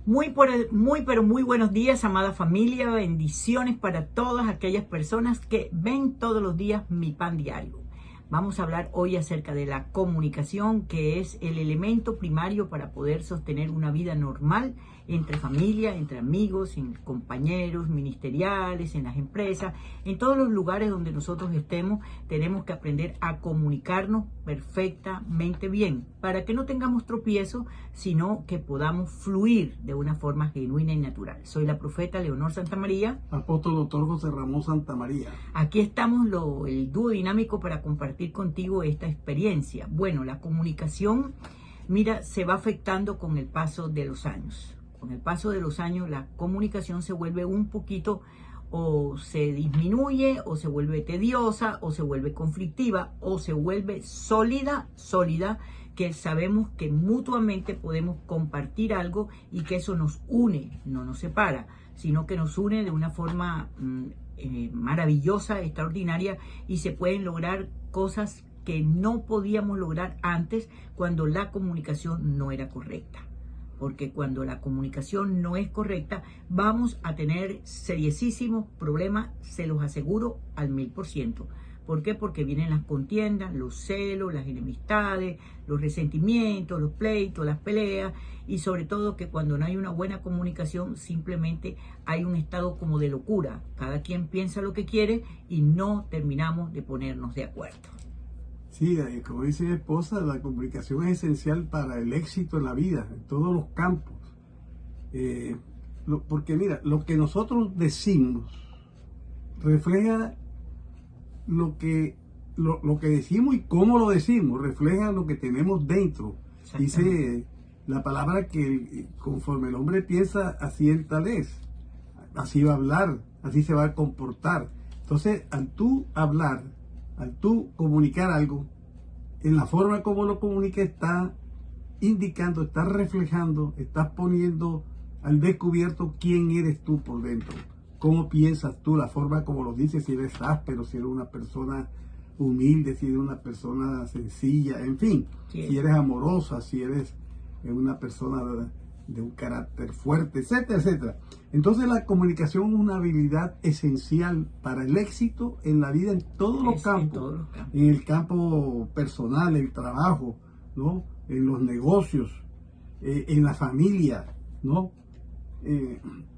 Pero muy buenos días, amada familia. Bendiciones para todas aquellas personas que ven todos los días mi pan diario. Vamos a hablar hoy acerca de la comunicación, que es el elemento primario para poder sostener una vida normal entre familia, entre amigos, en compañeros ministeriales, en las empresas, en todos los lugares donde nosotros estemos. Tenemos que aprender a comunicarnos perfectamente bien para que no tengamos tropiezos, sino que podamos fluir de una forma genuina y natural. Soy la profeta Leonor Santamaría. Apóstol Dr. José Ramón Santamaría. Aquí estamos el dúo dinámico para compartir contigo esta experiencia. Bueno, la comunicación, mira, se va afectando con el paso de los años. Con el paso de los años, la comunicación se vuelve un poquito, o se disminuye, o se vuelve tediosa, o se vuelve conflictiva, o se vuelve sólida, que sabemos que mutuamente podemos compartir algo y que eso nos une, no nos separa, sino que nos une de una forma maravillosa, extraordinaria, y se pueden lograr cosas que no podíamos lograr antes cuando la comunicación no era correcta. Porque cuando la comunicación no es correcta, vamos a tener seriosísimos problemas, se los aseguro al 1000%. ¿Por qué? Porque vienen las contiendas, los celos, las enemistades, los resentimientos, los pleitos, las peleas, y sobre todo que cuando no hay una buena comunicación, simplemente hay un estado como de locura. Cada quien piensa lo que quiere y no terminamos de ponernos de acuerdo. Sí, como dice mi esposa, la comunicación es esencial para el éxito en la vida, en todos los campos. Porque mira, lo que nosotros decimos refleja lo que decimos y cómo lo decimos, refleja lo que tenemos dentro. Dice la palabra que conforme el hombre piensa, así él tal es. Así va a hablar, así se va a comportar. Entonces, al tú hablar, al tú comunicar algo, en la forma como lo comunica está indicando, está reflejando, estás poniendo al descubierto quién eres tú por dentro, cómo piensas tú, la forma como lo dices, si eres áspero, si eres una persona humilde, si eres una persona sencilla, en fin, si eres amorosa, si eres una persona de un carácter fuerte, etcétera, etcétera. Entonces la comunicación es una habilidad esencial para el éxito en la vida en todos los campos, en el campo personal, el trabajo, ¿no? En los negocios, en la familia, ¿no?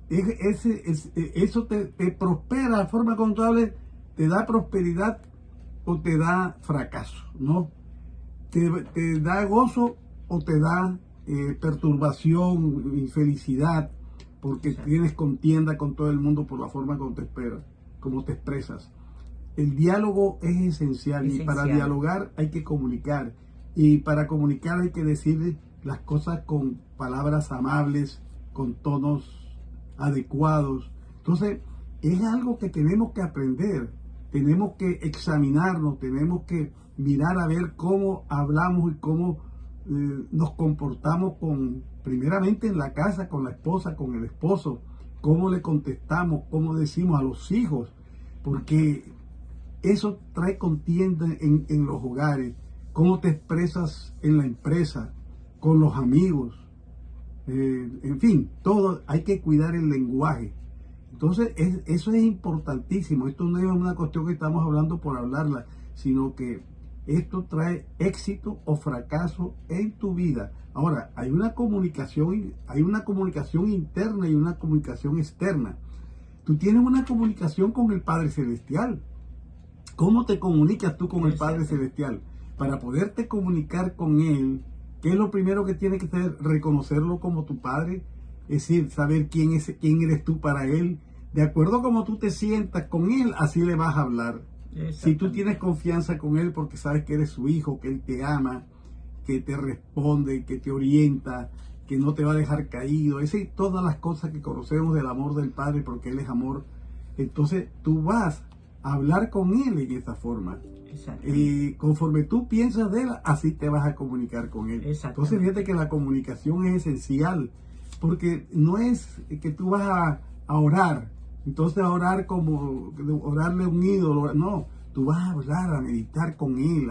Eso te prospera, la forma contable te da prosperidad o te da fracaso, ¿no? Te da gozo o te da perturbación, infelicidad, porque tienes contienda con todo el mundo por la forma como te expresas. El diálogo es esencial y para dialogar hay que comunicar, y para comunicar hay que decir las cosas con palabras amables, con tonos adecuados. Entonces es algo que tenemos que aprender, tenemos que examinarnos, tenemos que mirar a ver cómo hablamos y cómo nos comportamos primeramente en la casa, con la esposa, con el esposo, cómo le contestamos, cómo decimos a los hijos, porque eso trae contienda en los hogares, cómo te expresas en la empresa, con los amigos, en fin, todo, hay que cuidar el lenguaje. Entonces eso es importantísimo. Esto no es una cuestión que estamos hablando por hablarla, sino que esto trae éxito o fracaso en tu vida. Ahora, hay una comunicación interna y una comunicación externa. Tú tienes una comunicación con el Padre Celestial. ¿Cómo te comunicas tú con el Padre Celestial? Para poderte comunicar con Él, ¿qué es lo primero que tienes que hacer? Reconocerlo como tu Padre. Es decir, saber quién eres tú para Él. De acuerdo a cómo tú te sientas con Él, así le vas a hablar. Si tú tienes confianza con Él porque sabes que eres su hijo, que Él te ama, que te responde, que te orienta, que no te va a dejar caído, todas las cosas que conocemos del amor del Padre, porque Él es amor, entonces tú vas a hablar con Él en esa forma. Y conforme tú piensas de Él, así te vas a comunicar con Él. Entonces fíjate que la comunicación es esencial, porque no es que tú vas a orar, entonces a orar como orarle a un ídolo, no, tú vas a hablar, a meditar con Él,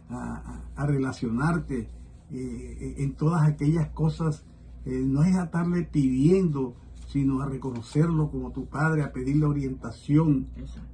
a relacionarte en todas aquellas cosas no es a estarle pidiendo, sino a reconocerlo como tu padre, a pedirle orientación,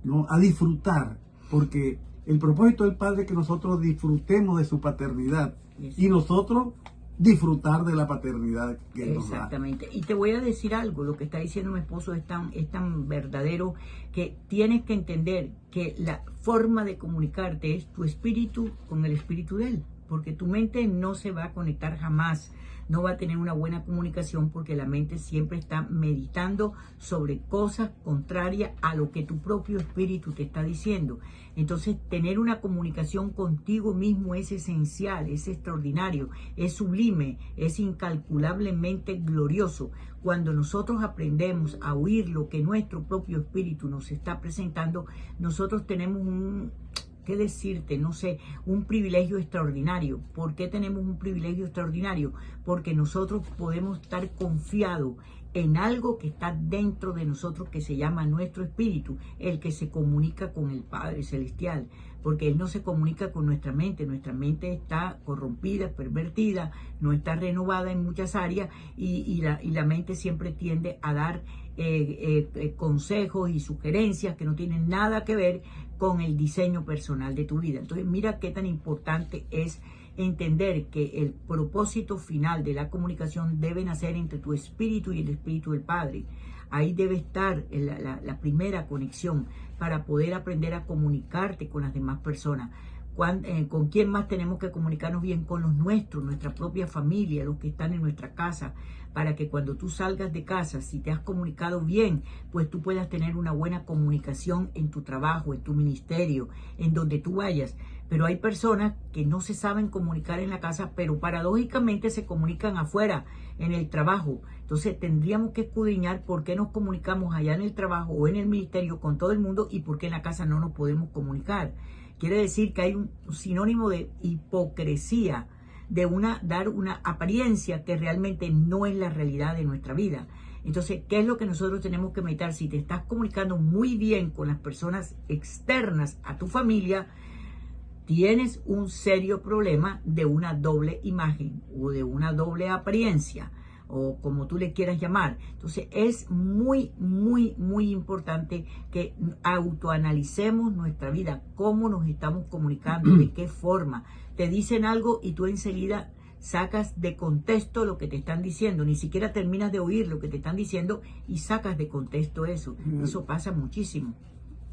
¿no? A disfrutar, porque el propósito del padre es que nosotros disfrutemos de su paternidad y nosotros disfrutar de la paternidad que él nos da. Exactamente. Y te voy a decir algo, lo que está diciendo mi esposo es tan verdadero, que tienes que entender que la forma de comunicarte es tu espíritu con el espíritu de él, porque tu mente no se va a conectar jamás, no va a tener una buena comunicación, porque la mente siempre está meditando sobre cosas contrarias a lo que tu propio espíritu te está diciendo. Entonces, tener una comunicación contigo mismo es esencial, es extraordinario, es sublime, es incalculablemente glorioso. Cuando nosotros aprendemos a oír lo que nuestro propio espíritu nos está presentando, nosotros tenemos ¿qué decirte? No sé, un privilegio extraordinario. ¿Por qué tenemos un privilegio extraordinario? Porque nosotros podemos estar confiados en algo que está dentro de nosotros, que se llama nuestro espíritu, el que se comunica con el Padre Celestial, porque Él no se comunica con nuestra mente está corrompida, pervertida, no está renovada en muchas áreas, y la mente siempre tiende a dar consejos y sugerencias que no tienen nada que ver con el diseño personal de tu vida. Entonces, mira qué tan importante es entender que el propósito final de la comunicación debe nacer entre tu espíritu y el espíritu del Padre. Ahí debe estar la primera conexión para poder aprender a comunicarte con las demás personas. ¿Con quién más tenemos que comunicarnos bien? Con los nuestros, nuestra propia familia, los que están en nuestra casa, para que cuando tú salgas de casa, si te has comunicado bien, pues tú puedas tener una buena comunicación en tu trabajo, en tu ministerio, en donde tú vayas. Pero hay personas que no se saben comunicar en la casa, pero paradójicamente se comunican afuera, en el trabajo. Entonces tendríamos que escudriñar por qué nos comunicamos allá en el trabajo o en el ministerio con todo el mundo y por qué en la casa no nos podemos comunicar. Quiere decir que hay un sinónimo de hipocresía, de dar una apariencia que realmente no es la realidad de nuestra vida. Entonces, ¿qué es lo que nosotros tenemos que meditar? Si te estás comunicando muy bien con las personas externas a tu familia, tienes un serio problema de una doble imagen o de una doble apariencia, o como tú le quieras llamar. Entonces es muy, muy, muy importante que autoanalicemos nuestra vida, cómo nos estamos comunicando, de qué forma. Te dicen algo y tú enseguida sacas de contexto lo que te están diciendo, ni siquiera terminas de oír lo que te están diciendo y sacas de contexto eso. Eso pasa muchísimo.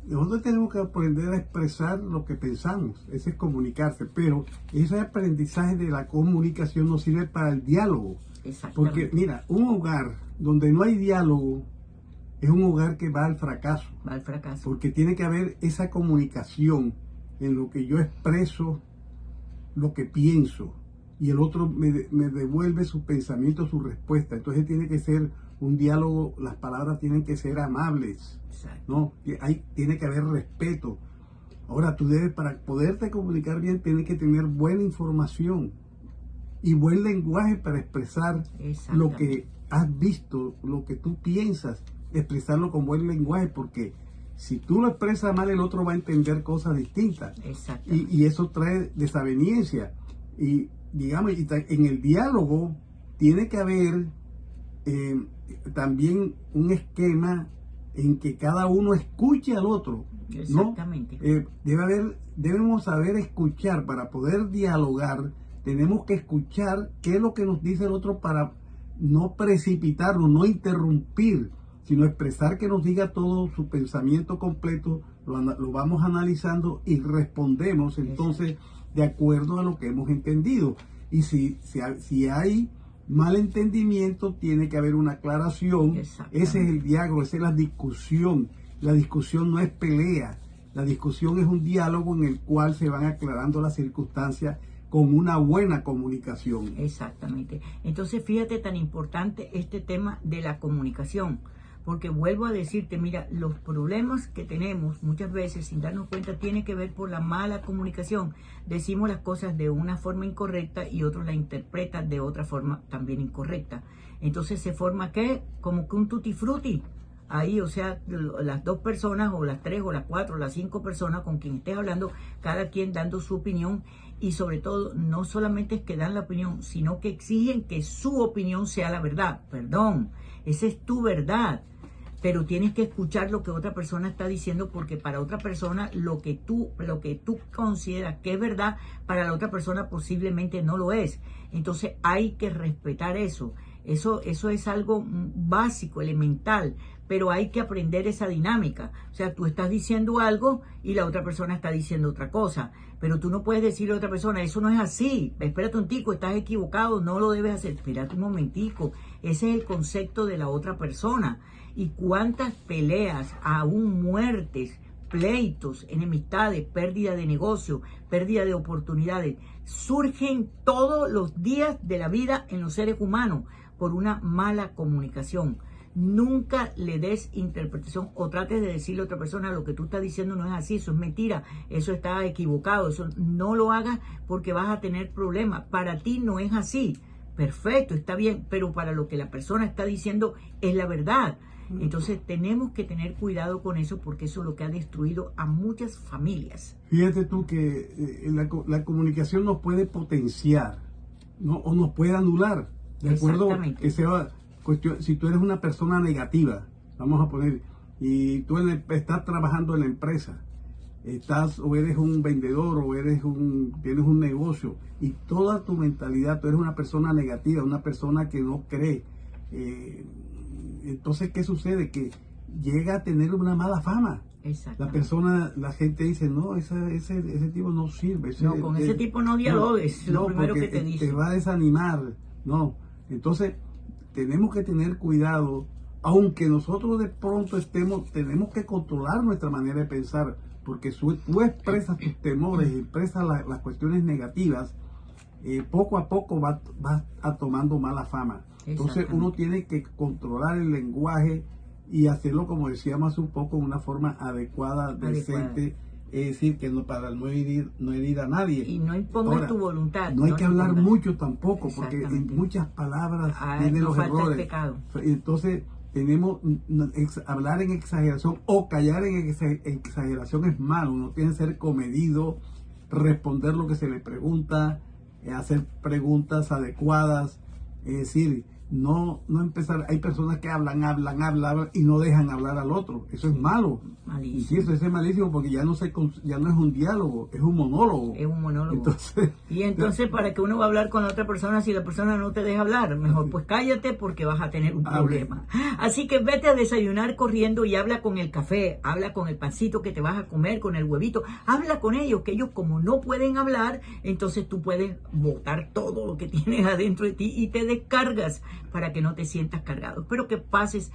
Nosotros tenemos que aprender a expresar lo que pensamos, ese es comunicarse, pero ese aprendizaje de la comunicación nos sirve para el diálogo. Porque mira, un hogar donde no hay diálogo es un hogar que va al fracaso. Va al fracaso. Porque tiene que haber esa comunicación en lo que yo expreso, lo que pienso, y el otro me devuelve su pensamiento, su respuesta. Entonces tiene que ser un diálogo, las palabras tienen que ser amables, ¿no? Tiene que haber respeto. Ahora tú debes, para poderte comunicar bien, tienes que tener buena información y buen lenguaje para expresar lo que has visto, lo que tú piensas, expresarlo con buen lenguaje, porque si tú lo expresas mal, el otro va a entender cosas distintas. Y eso trae desaveniencia. Y digamos, en el diálogo tiene que haber también un esquema en que cada uno escuche al otro, ¿no? Debemos saber escuchar. Para poder dialogar tenemos que escuchar qué es lo que nos dice el otro, para no precipitarnos, no interrumpir, sino expresar, que nos diga todo su pensamiento completo, lo vamos analizando y respondemos entonces de acuerdo a lo que hemos entendido. Y si hay malentendimiento, tiene que haber una aclaración. Ese es el diálogo, esa es la discusión. La discusión no es pelea, la discusión es un diálogo en el cual se van aclarando las circunstancias con una buena comunicación. Exactamente. Entonces fíjate tan importante este tema de la comunicación, porque vuelvo a decirte, mira, los problemas que tenemos muchas veces sin darnos cuenta tiene que ver por la mala comunicación. Decimos las cosas de una forma incorrecta y otros la interpretan de otra forma también incorrecta. Entonces se forma, ¿qué? Como que un tutti frutti. ahí, o sea, las 2 personas o las 3 o las 4 o las 5 personas con quien estés hablando, cada quien dando su opinión, y sobre todo no solamente es que dan la opinión, sino que exigen que su opinión sea la verdad. Perdón, esa es tu verdad, pero tienes que escuchar lo que otra persona está diciendo, porque para otra persona lo que tú consideras que es verdad, para la otra persona posiblemente no lo es. Entonces hay que respetar eso. Eso es algo básico, elemental, pero hay que aprender esa dinámica. O sea, tú estás diciendo algo y la otra persona está diciendo otra cosa, pero tú no puedes decirle a otra persona, eso no es así, espérate un tico, estás equivocado, no lo debes hacer, espérate un momentico. Ese es el concepto de la otra persona. Y cuántas peleas, aún muertes, pleitos, enemistades, pérdida de negocio, pérdida de oportunidades, surgen todos los días de la vida en los seres humanos por una mala comunicación. Nunca le des interpretación o trates de decirle a otra persona, lo que tú estás diciendo no es así, eso es mentira, eso está equivocado, eso no lo hagas porque vas a tener problemas. Para ti no es así, perfecto, está bien, pero para lo que la persona está diciendo es la verdad. Entonces tenemos que tener cuidado con eso, porque eso es lo que ha destruido a muchas familias. Fíjate tú que la comunicación nos puede potenciar, ¿no? O nos puede anular, de acuerdo que sea cuestión. Si tú eres una persona negativa, vamos a poner, y tú estás trabajando en la empresa, o eres un vendedor, o tienes un negocio, y toda tu mentalidad, tú eres una persona negativa, una persona que no cree, entonces, ¿qué sucede? Que llega a tener una mala fama. La gente dice, no, ese tipo no sirve. Ese tipo no dialogues, lo primero que te dice. Te va a desanimar, no. Entonces, tenemos que tener cuidado, aunque nosotros de pronto tenemos que controlar nuestra manera de pensar, porque tú expresas tus temores, expresas las cuestiones negativas, poco a poco va tomando mala fama. Entonces uno tiene que controlar el lenguaje y hacerlo, como decíamos hace un poco, de una forma adecuada, decente, es decir, que para no herir a nadie. Y no impongas tu voluntad. No hay que hablar mucho tampoco, porque en muchas palabras vienen los errores. Pecado. Entonces tenemos hablar en exageración o callar en exageración es malo. Uno tiene que ser comedido, responder lo que se le pregunta, hacer preguntas adecuadas, es decir, no empezar. Hay personas que hablan y no dejan hablar al otro. Eso es malo. Malísimo. Y eso es malísimo, porque ya no es un diálogo, es un monólogo. Es un monólogo. Entonces, ¿para qué uno va a hablar con la otra persona si la persona no te deja hablar? Mejor pues cállate, porque vas a tener un problema. Así que vete a desayunar corriendo y habla con el café, habla con el pancito que te vas a comer, con el huevito. Habla con ellos, que ellos como no pueden hablar, entonces tú puedes botar todo lo que tienes adentro de ti y te descargas, para que no te sientas cargado. Espero que pases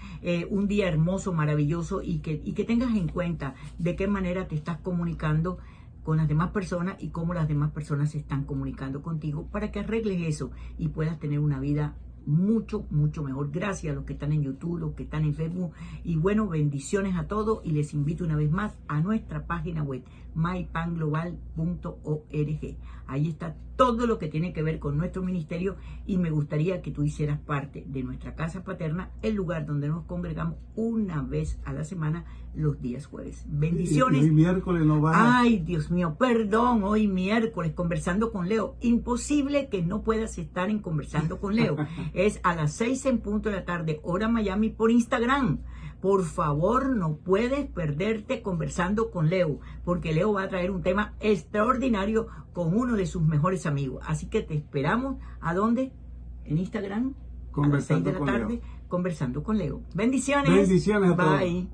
un día hermoso, maravilloso, y que tengas en cuenta de qué manera te estás comunicando con las demás personas y cómo las demás personas se están comunicando contigo, para que arregles eso y puedas tener una vida mucho, mucho mejor. Gracias a los que están en YouTube, los que están en Facebook, y bueno, bendiciones a todos, y les invito una vez más a nuestra página web mypanglobal.org. Ahí está todo lo que tiene que ver con nuestro ministerio, y me gustaría que tú hicieras parte de nuestra casa paterna, el lugar donde nos congregamos una vez a la semana los días jueves. Bendiciones. Hoy miércoles no va. Ay, Dios mío, perdón, hoy miércoles, Conversando con Leo. Imposible que no puedas estar en Conversando con Leo. Es a las 6 en punto de la tarde, hora Miami, por Instagram. Por favor, no puedes perderte Conversando con Leo, porque Leo va a traer un tema extraordinario con uno de sus mejores amigos. Así que te esperamos. ¿A dónde? En Instagram, a las 6 de la tarde, Conversando con Leo. Bendiciones. Bendiciones a todos. Bye.